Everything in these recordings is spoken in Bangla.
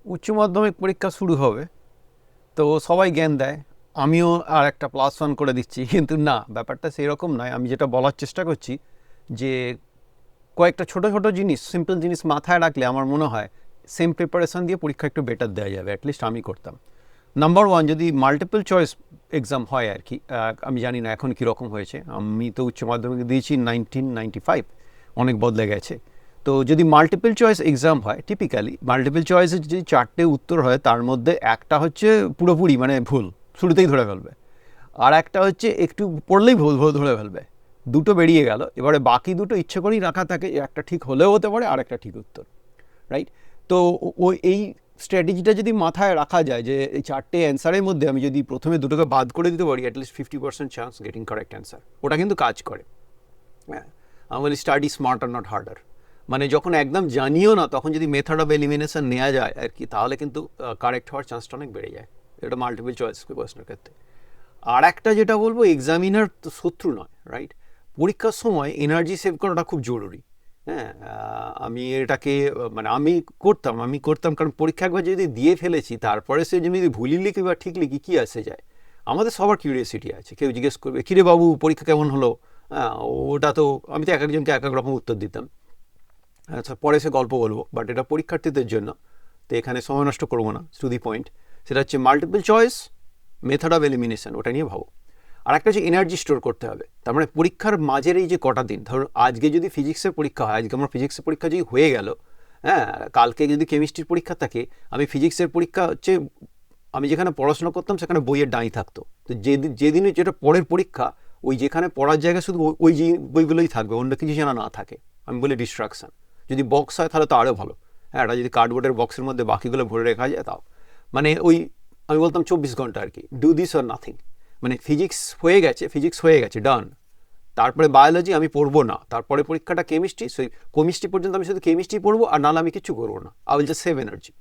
উচ্চ মাধ্যমিক পরীক্ষা শুরু হবে, তো সবাই জ্ঞান দেয়, আমিও আর একটা +1 করে দিচ্ছি, কিন্তু না, ব্যাপারটা সেই রকম নয়। আমি যেটা বলার চেষ্টা করছি যে কয়েকটা ছোট ছোট জিনিস, সিম্পল জিনিস মাথায় রাখলে আমার মনে হয় সেম প্রিপারেশন দিয়ে পরীক্ষা একটু বেটার দেওয়া যাবে। অ্যাটলিস্ট আমি করতাম। নাম্বার ওয়ান, যদি মাল্টিপল চয়েস এক্সাম হয় আর কি, আমি জানি না এখন কীরকম হয়েছে, আমি তো উচ্চ মাধ্যমিক দিয়েছি 1995, অনেক বদলে গেছে। তো যদি মাল্টিপল চয়েস এক্সাম হয়, টিপিক্যালি মাল্টিপল চয়েসের যদি 4টে উত্তর হয়, তার মধ্যে একটা হচ্ছে পুরোপুরি মানে ভুল, শুরুতেই ধরে ফেলবে, আর একটা হচ্ছে একটু পড়লেই ভুল ভুল ধরে ফেলবে, দুটো বেরিয়ে গেল। এবারে বাকি দুটো ইচ্ছে করেই রাখা থাকে, একটা ঠিক হলেও হতে পারে আর একটা ঠিক উত্তর, রাইট? তো ওই এই স্ট্র্যাটেজিটা যদি মাথায় রাখা যায় যে এই 4টে অ্যান্সারের মধ্যে আমি যদি প্রথমে দুটোকে বাদ করে দিতে পারি, at least 50% chance getting correct answer, ওটা কিন্তু কাজ করে। হ্যাঁ, আমি বলি স্টাডি স্মার্টার নট হার্ডার। মানে যখন একদম জানিও না, তখন যদি মেথড অফ এলিমিনেশন নেওয়া যায় আর কি, তাহলে কিন্তু কারেক্ট হওয়ার চান্সটা অনেক বেড়ে যায়। এটা মাল্টিপল চয়েস প্রশ্নের ক্ষেত্রে। আর একটা যেটা বলবো, এক্সামিনার তো শত্রু নয়, রাইট? পরীক্ষার সময় এনার্জি সেভ করাটা খুব জরুরি। হ্যাঁ, আমি এটাকে মানে আমি করতাম কারণ পরীক্ষা একবার যদি দিয়ে ফেলেছি, তারপরে সে যদি ভুলই লিখি বা ঠিক লিখি, কী আসে যায়? আমাদের সবার কিউরিয়াসিটি আছে, কেউ জিজ্ঞেস করবে কিরে বাবু পরীক্ষা কেমন হলো। হ্যাঁ, ওটা তো আমি তো এক একজনকে এক এক রকম উত্তর দিতাম। আচ্ছা, পরে সে গল্প বলবো, বাট এটা পরীক্ষার্থীদের জন্য, তো এখানে সময় নষ্ট করবো না, টু দি পয়েন্ট। সেটা হচ্ছে multiple choice, method of elimination, ওটা নিয়ে ভাবো। আর একটা হচ্ছে এনার্জি স্টোর করতে হবে। তার মানে পরীক্ষার মাঝের এই যে কটা দিন, ধরুন আজকে যদি ফিজিক্সের পরীক্ষা হয়, আজকে আমার ফিজিক্সের পরীক্ষা যদি হয়ে গেল, হ্যাঁ, কালকে যদি কেমিস্ট্রির পরীক্ষা থাকে, আমি ফিজিক্সের পরীক্ষা হচ্ছে, আমি যেখানে পড়াশোনা করতাম সেখানে বইয়ের ডাঁই থাকতো, তো যেদিনে যেটা পরের পরীক্ষা, ওই যেখানে পড়ার জায়গা শুধু ওই যে বইগুলোই থাকবে, অন্য কিছু যেন না থাকে। আমি বলি ডিস্ট্রাকশন। যদি বক্স হয় তাহলে তো আরও ভালো। হ্যাঁ, এটা যদি কার্ডবোর্ডের বক্সের মধ্যে বাকিগুলো ভরে রাখা যায় তাও, মানে ওই আমি বলতাম 24 ঘন্টা আর কি, ডু দিস অর নাথিং। মানে ফিজিক্স হয়ে গেছে ডান, তারপরে বায়োলজি আমি পড়বো না, তারপরে পরীক্ষাটা কেমিস্ট্রি, সেই কেমিস্ট্রি পর্যন্ত আমি শুধু কেমিস্ট্রি পড়বো, আর নাহলে আমি কিছু করবো না। I will just save energy.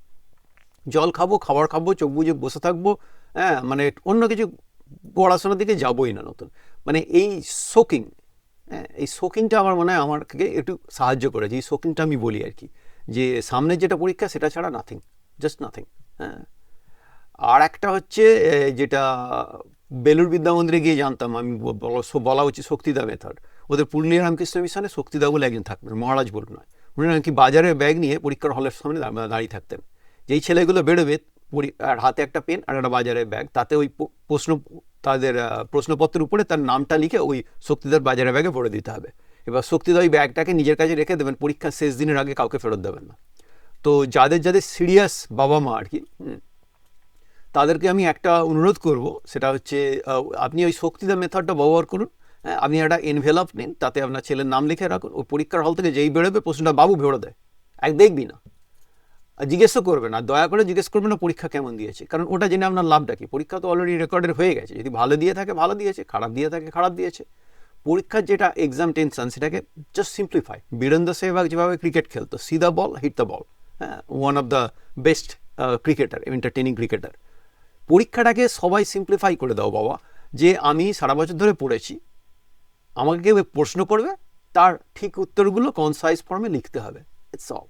জল খাবো, খাবার খাবো, চোখ বুজে বসে থাকবো। হ্যাঁ, মানে অন্য কিছু পড়াশোনার দিকে যাবোই না নতুন। মানে এই সোকিং, হ্যাঁ, এই সোকিংটা আমার মনে হয় আমাকে একটু সাহায্য করেছে। এই সোকিংটা আমি বলি আর কি, যে সামনের যেটা পরীক্ষা সেটা ছাড়া নাথিং, জাস্ট নাথিং। হ্যাঁ, আর একটা হচ্ছে যেটা বেলুর বিদ্যা মন্দিরে গিয়ে জানতাম আমি, বলা উচিত শক্তিদা মেথড। ওদের পুরুলিয়া রামকৃষ্ণ মিশনে শক্তিদা বলে একজন থাকতেন, মহারাজ বলুন নয়, উনি নাকি বাজারের ব্যাগ নিয়ে পরীক্ষার হলের সামনে দাঁড়িয়ে থাকতেন। যেই ছেলেগুলো বেরোবে, আর হাতে একটা পেন আর একটা বাজারের ব্যাগ, তাতে ওই প্রশ্ন, তাদের প্রশ্নপত্রের উপরে তার নামটা লিখে ওই শক্তিদার বাজারের ব্যাগে ভরে দিতে হবে। এবার শক্তিদা ওই ব্যাগটাকে নিজের কাছে রেখে দেবেন, পরীক্ষার শেষ দিনের আগে কাউকে ফেরত দেবেন না। তো যাদের যাদের সিরিয়াস বাবা মা আর কি, তাদেরকে আমি একটা অনুরোধ করব, সেটা হচ্ছে আপনি ওই শক্তিদার মেথডটা ব্যবহার করুন। হ্যাঁ, আপনি একটা এনভেলপ নিন, তাতে আপনার ছেলের নাম লিখে রাখুন। ওই পরীক্ষার হল থেকে যেই বেরোবে, প্রশ্নটা বাবু ভেড়ে দেয়, দেখবি না, আর জিজ্ঞেসও করবে না, দয়া করে জিজ্ঞেস করবে না পরীক্ষা কেমন দিয়েছে, কারণ ওটা জেনে আপনার লাভটা কি? পরীক্ষা তো অলরেডি রেকর্ডের হয়ে গেছে। যদি ভালো দিয়ে থাকে ভালো দিয়েছে, খারাপ দিয়ে থাকে খারাপ দিয়েছে। পরীক্ষার যেটা এক্সাম টেনশন, সেটাকে জাস্ট সিম্পলিফাই। বীরেন্দ্র সেহবাগ যেভাবে ক্রিকেট খেলতো, see the ball, hit the ball. হ্যাঁ, one of the best cricketer, entertaining cricketer. পরীক্ষাটাকে সবাই সিম্পলিফাই করে দাও বাবা, যে আমি সারা বছর ধরে পড়েছি, আমাকে কেউ প্রশ্ন করবে, তার ঠিক উত্তরগুলো কনসাইজ ফর্মে লিখতে হবে। It's all.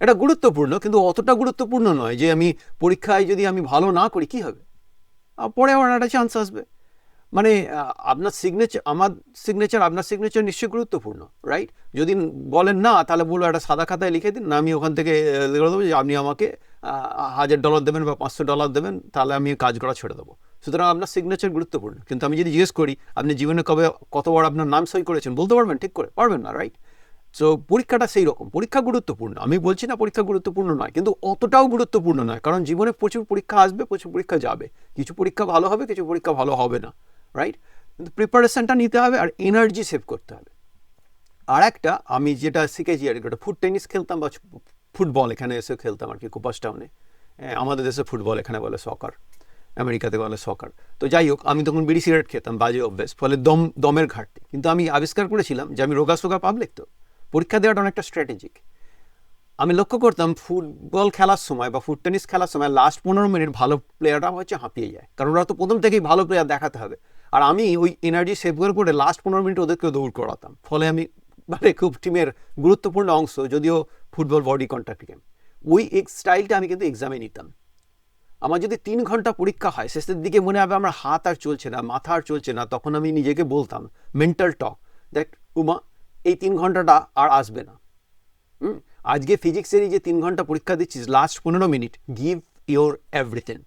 এটা গুরুত্বপূর্ণ, কিন্তু অতটা গুরুত্বপূর্ণ নয় যে আমি পরীক্ষায় যদি আমি ভালো না করি কী হবে, পরে আমার একটা চান্স আসবে। মানে আপনার সিগনেচার, আমার সিগনেচার, আপনার সিগনেচার নিশ্চয়ই গুরুত্বপূর্ণ, রাইট? যদি বলেন না, তাহলে বলবো একটা সাদা খাতায় লিখে দিন, না আমি ওখান থেকে লিখে দেবো যে আপনি আমাকে $1000 দেবেন বা $500 দেবেন, তাহলে আমি কাজ করা ছেড়ে দেবো। সুতরাং আপনার সিগনেচার গুরুত্বপূর্ণ। কিন্তু আমি যদি জিজ্ঞেস করি আপনি জীবনে কবে কতবার আপনার নাম সই করেছেন, বলতে পারবেন? ঠিক করে পারবেন না, রাইট? সো পরীক্ষাটা সেই রকম। পরীক্ষা গুরুত্বপূর্ণ, আমি বলছি না পরীক্ষা গুরুত্বপূর্ণ নয়, কিন্তু অতটাও গুরুত্বপূর্ণ নয়, কারণ জীবনে প্রচুর পরীক্ষা আসবে, প্রচুর পরীক্ষা যাবে। কিছু পরীক্ষা ভালো হবে, কিছু পরীক্ষা ভালো হবে না, রাইট? কিন্তু প্রিপারেশনটা নিতে হবে, আর এনার্জি সেভ করতে হবে। আর একটা আমি যেটা শিখেছি আর কি, ওটা ফুট টেনিস খেলতাম, বা ফুটবল এখানে এসে খেলতাম আর কি, কোপাস টাউনে। আমাদের দেশে ফুটবল, এখানে বলে সকার, আমেরিকাতে বলে সকার। তো যাই হোক, আমি তখন বিড়ি সিগারেট খেতাম, বাজে অভ্যেস, ফলে দমের ঘাটতি। কিন্তু আমি আবিষ্কার করেছিলাম যে আমি রোগা সোগা পাবলিক, তো পরীক্ষা দেওয়াটা অনেকটা স্ট্র্যাটেজিক। আমি লক্ষ্য করতাম ফুটবল খেলার সময় বা ফুট টেনিস খেলার সময় লাস্ট 15 মিনিট ভালো প্লেয়াররা হচ্ছে হাঁপিয়ে যায়, কারণ ওরা তো প্রথম থেকেই ভালো প্লেয়ার দেখাতে হবে। আর আমি ওই এনার্জি সেভ করে লাস্ট 15 মিনিট ওদেরকে দৌড় করাতাম, ফলে আমি মানে খুব টিমের গুরুত্বপূর্ণ অংশ, যদিও ফুটবল বডি কন্ট্যাক্ট গেম, ওই স্টাইলটা আমি কিন্তু এক্সামে নিতাম। আমার যদি 3 ঘন্টা পরীক্ষা হয়, শেষের দিকে মনে হবে আমার হাত আর চলছে না, মাথা আর চলছে না, তখন আমি নিজেকে বলতাম মেন্টাল টক দ্যাট উমা এই 3 ঘন্টাটা আর আসবে না। আজকে ফিজিক্সের এই যে 3 ঘন্টা পরীক্ষা দিচ্ছিস, last 15 minute give your everything.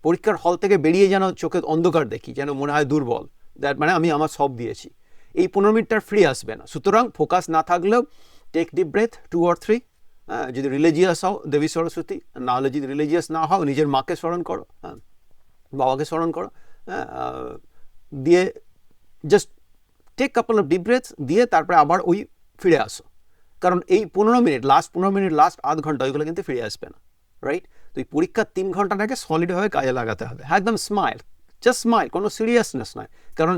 পরীক্ষার হল থেকে বেরিয়ে যেন চোখে অন্ধকার দেখি, যেন মনে হয় দুর্বল, দ্যাট মানে আমি আমার সব দিয়েছি। এই 15 মিনিটটার ফ্রি আসবে না। সুতরাং ফোকাস না থাকলেও টেক ডিপ ব্রেথ 2 or 3। যদি রিলিজিয়াস হও দেবী সরস্বতী, নাহলে যদি রিলিজিয়াস না হও নিজের মাকে স্মরণ করো, বাবাকে স্মরণ করো, দিয়ে just take couple of deep breaths, দিয়ে তারপরে আবার ওই ফিরে আসো। কারণ এই 15 মিনিট, লাস্ট 15 মিনিট, লাস্ট আধ ঘন্টা, ওইগুলো কিন্তু ফিরে আসবে না, রাইট? তো এই পরীক্ষার 3 ঘন্টাটাকে সলিডভাবে কাজে লাগাতে হবে। হ্যাঁ, একদম স্মাইল, জাস্ট স্মাইল, কোনো সিরিয়াসনেস নয়। কারণ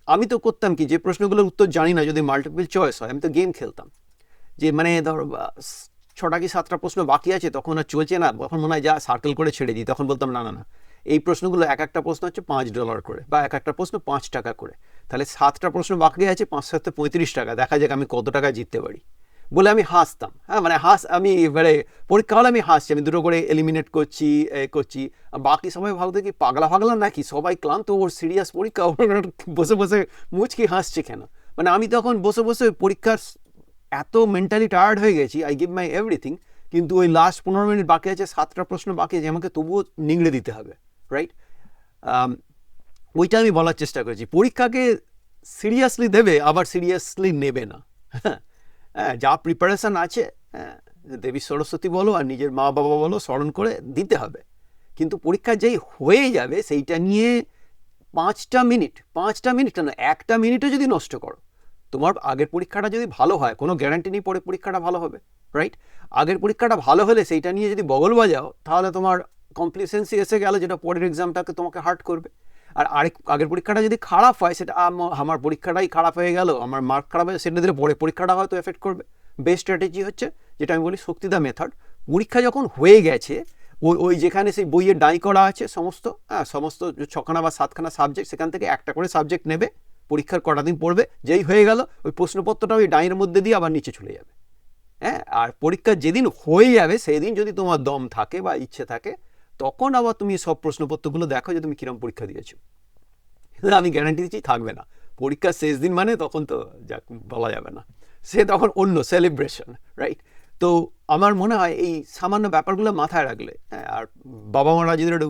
আমি তো করতাম কি, যে প্রশ্নগুলোর উত্তর জানি না যদি মাল্টিপল চয়েস হয়, আমি তো গেম খেলতাম। যে মানে ধর 6টা কি 7টা প্রশ্ন বাকি আছে, তখন আর চলছে না, তখন মনে হয় যা সার্কেল করে ছেড়ে দিই। তখন বলতাম না না না, এই প্রশ্নগুলো এক একটা প্রশ্ন হচ্ছে $5 করে, বা এক একটা প্রশ্ন $5 করে, তাহলে 7টা প্রশ্ন বাকি আছে, 5×7 35 টাকা, দেখা যাক আমি কত টাকা জিততে পারি, বলে আমি হাসতাম। হ্যাঁ, মানে আমি মানে পরীক্ষা হলে আমি হাসছি, আমি দুটো করে এলিমিনেট করছি করছি। বাকি সবাই ভাবতো কি পাগলা ফাগলা নাকি, সবাই ক্লান্ত, ওর সিরিয়াস পরীক্ষা, বসে বসে মুচকি হাসছে কেন। মানে আমি তখন বসে বসে পরীক্ষার এত মেন্টালি টায়ার্ড হয়ে গেছি, আই গিভ মাই এভরিথিং, কিন্তু ওই লাস্ট 15 মিনিট বাকি আছে, 7টা প্রশ্ন বাকি আছে, আমাকে তবুও নিংড়ে দিতে হবে, রাইট? ওইটা আমি বলার চেষ্টা করেছি। পরীক্ষাকে সিরিয়াসলি দেবে, আবার সিরিয়াসলি নেবে না। হ্যাঁ, যা প্রিপারেশান আছে, হ্যাঁ, দেবী সরস্বতী বলো আর নিজের মা বাবা বলো, স্মরণ করে দিতে হবে। কিন্তু পরীক্ষা যেই হয়ে যাবে, সেইটা নিয়ে 5টা মিনিট কেন, 1টা মিনিটও যদি নষ্ট করো, তোমার আগের পরীক্ষাটা যদি ভালো হয়, কোনো গ্যারান্টি নেই পরে পরীক্ষাটা ভালো হবে, রাইট? আগের পরীক্ষাটা ভালো হলে সেইটা নিয়ে যদি বগল বাজাও, তাহলে তোমার কমপ্লিসেন্সি এসে গেল, যেটা পরের এক্সামটাকে তোমাকে হার্ট করবে। আর আগের পরীক্ষাটা যদি খারাপ হয়, সেটা আমার পরীক্ষাটাই খারাপ হয়ে গেল, আমার মার্ক খারাপ হয়ে, সেটা দিলে পরে পরীক্ষাটা হয়তো এফেক্ট করবে। বেস্ট স্ট্র্যাটেজি হচ্ছে, যেটা আমি বলি শক্তিদা মেথড। পরীক্ষা যখন হয়ে গেছে, ওই যেখানে সেই বইয়ে ডাই করা আছে সমস্ত 6খানা বা 7খানা সাবজেক্ট, সেখান থেকে একটা করে সাবজেক্ট নেবে, পরীক্ষার কটা দিন পড়বে, যেই হয়ে গেল ওই প্রশ্নপত্রটা ওই ডাইয়ের মধ্যে দিয়ে আবার নিচে চলে যাবে। হ্যাঁ, আর পরীক্ষা যেদিন হয়ে যাবে, সেই দিন যদি তোমার দম থাকে বা ইচ্ছে থাকে, তখন আবার তুমি সব প্রশ্নপত্রগুলো দেখো যে তুমি কিরম পরীক্ষা দিয়েছো। আমি গ্যারান্টি দিচ্ছি থাকবে না। পরীক্ষার শেষ দিন মানে তখন তো যাক বলা যাবে না, সে তখন অন্য সেলিব্রেশন, রাইট? তো আমার মনে হয় এই সামান্য ব্যাপারগুলো মাথায় রাখলে, হ্যাঁ, আর বাবা মারা যদি একটু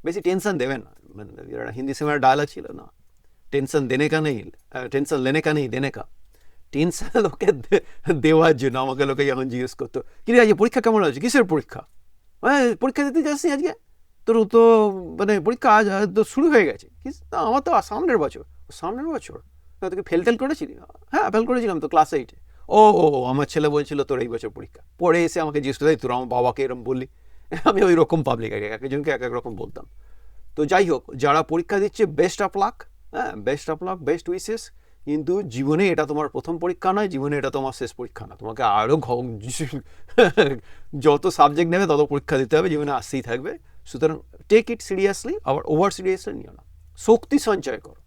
বেশি টেনশন দেবেন না। মানে হিন্দি সিনেমার ডায়লগ ছিল না, টেনশন দেনে কা নেই, টেনশন লেনে কা নেই দেনে কা। টেনশন লোকে দেওয়ার জন্য আমাকে লোকে যখন জিজ্ঞেস করতো, কি রে আজকে পরীক্ষা কেমন হয়েছে, কিসের পরীক্ষা, পরীক্ষা দিতে যাচ্ছি আজকে, তোর তো মানে পরীক্ষা আজ তো শুরু হয়ে গেছে। আমার তো সামনের বছর তোকে ফেল করেছিলি? হ্যাঁ, ফেল করেছিলাম তো ক্লাস 8-এ। ও আমার ছেলে বলছিল তোর এই বছর পরীক্ষা। পরে এসে আমাকে জিজ্ঞেস করে, তোর আমার বাবাকে এরকম বললি? আমি ওই রকম পাবলিক একজনকে এক এক রকম বলতাম। তো যাই হোক, যারা পরীক্ষা দিচ্ছে, বেস্ট অফ লাক, হ্যাঁ, best of luck, best wishes. কিন্তু জীবনে এটা তোমার প্রথম পরীক্ষা নয়, জীবনে এটা তোমার শেষ পরীক্ষা না। তোমাকে আরও যত সাবজেক্ট নেবে তত পরীক্ষা দিতে হবে, জীবনে আসতেই থাকবে। সুতরাং টেক ইট সিরিয়াসলি, আবার ওভার সিরিয়াসলি নিও না। শক্তি সঞ্চয় করো।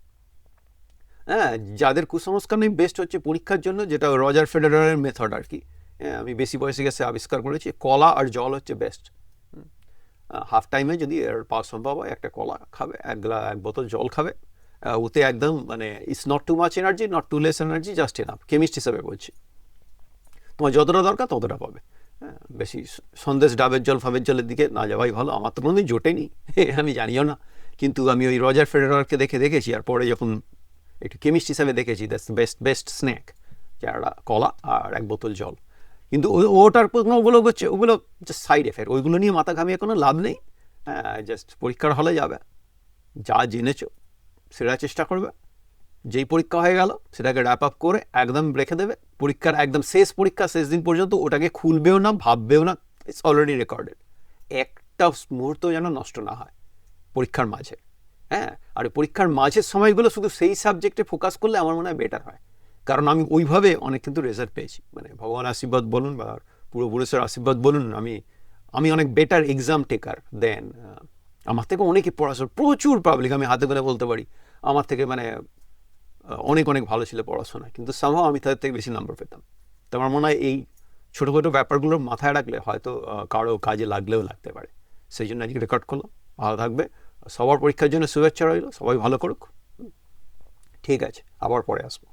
হ্যাঁ, যাদের কুসংস্কার নেই, বেস্ট হচ্ছে পরীক্ষার জন্য, যেটা রজার ফেডারারের মেথড আর কি। হ্যাঁ, আমি বেশি বয়সে গেছে আবিষ্কার করেছি, কলা আর জল হচ্ছে বেস্ট। হাফ টাইমে যদি এর পাওয়া সম্ভব হয়, একটা কলা খাবে, এক বোতল জল খাবে, ওতে একদম মানে it's not too much energy, not too less energy, just enough. Chemist হিসাবে বলছি, তোমার যতটা দরকার ততটা পাবে। হ্যাঁ, বেশি সন্দেশ ডাবের জল ফাবের জলের দিকে না যাওয়াই ভালো। আমার তো কোনোদিন জোটেনি, আমি জানিও না, কিন্তু আমি ওই রজার ফেডারারকে দেখেছি, আর পরে যখন একটু কেমিস্ট হিসাবে দেখেছি, দ্যাটস বেস্ট স্ন্যাক, যারা কলা আর এক বোতল জল। কিন্তু ওটার ওগুলো হচ্ছে, ওগুলো জাস্ট সাইড এফেক্ট, ওইগুলো নিয়ে মাথা ঘামিয়ে কোনো লাভ নেই। জাস্ট পরীক্ষার হলে যাবে, যা জেনেছো সেটা চেষ্টা করবে, যেই পরীক্ষা হয়ে গেল সেটাকে র্যাপ আপ করে একদম রেখে দেবে। পরীক্ষার একদম পরীক্ষা শেষ দিন পর্যন্ত ওটাকে খুলবেও না, ভাববেও না, ইটস অলরেডি রেকর্ডেড। একটা মুহূর্ত যেন নষ্ট না হয় পরীক্ষার মাঝে। হ্যাঁ, আর পরীক্ষার মাঝের সময়গুলো শুধু সেই সাবজেক্টে ফোকাস করলে আমার মনে হয় বেটার হয়। কারণ আমি ওইভাবে অনেক কিন্তু রেজাল্ট পেয়েছি, মানে ভগবান আশীর্বাদ বলুন বা পূর্বপুরুষের আশীর্বাদ বলুন, আমি অনেক বেটার এক্সাম টেকার দেন আমার থেকে অনেকে পড়াশোনা, প্রচুর পাবলিক আমি হাতে করে বলতে পারি আমার থেকে মানে অনেক ভালো ছিল পড়াশোনা, কিন্তু সামহাও আমি তাদের থেকে বেশি নাম্বার পেতাম। তো আমার মনে হয় এই ছোটোখাটো ব্যাপারগুলো মাথায় রাখলে হয়তো কারো কাজে লাগলেও লাগতে পারে। সেই জন্য আজকে রেকর্ড করলাম। ভালো থাকবে, সবার পরীক্ষার জন্য শুভেচ্ছা রইল, সবাই ভালো করুক। ঠিক আছে, আবার পরে আসবো।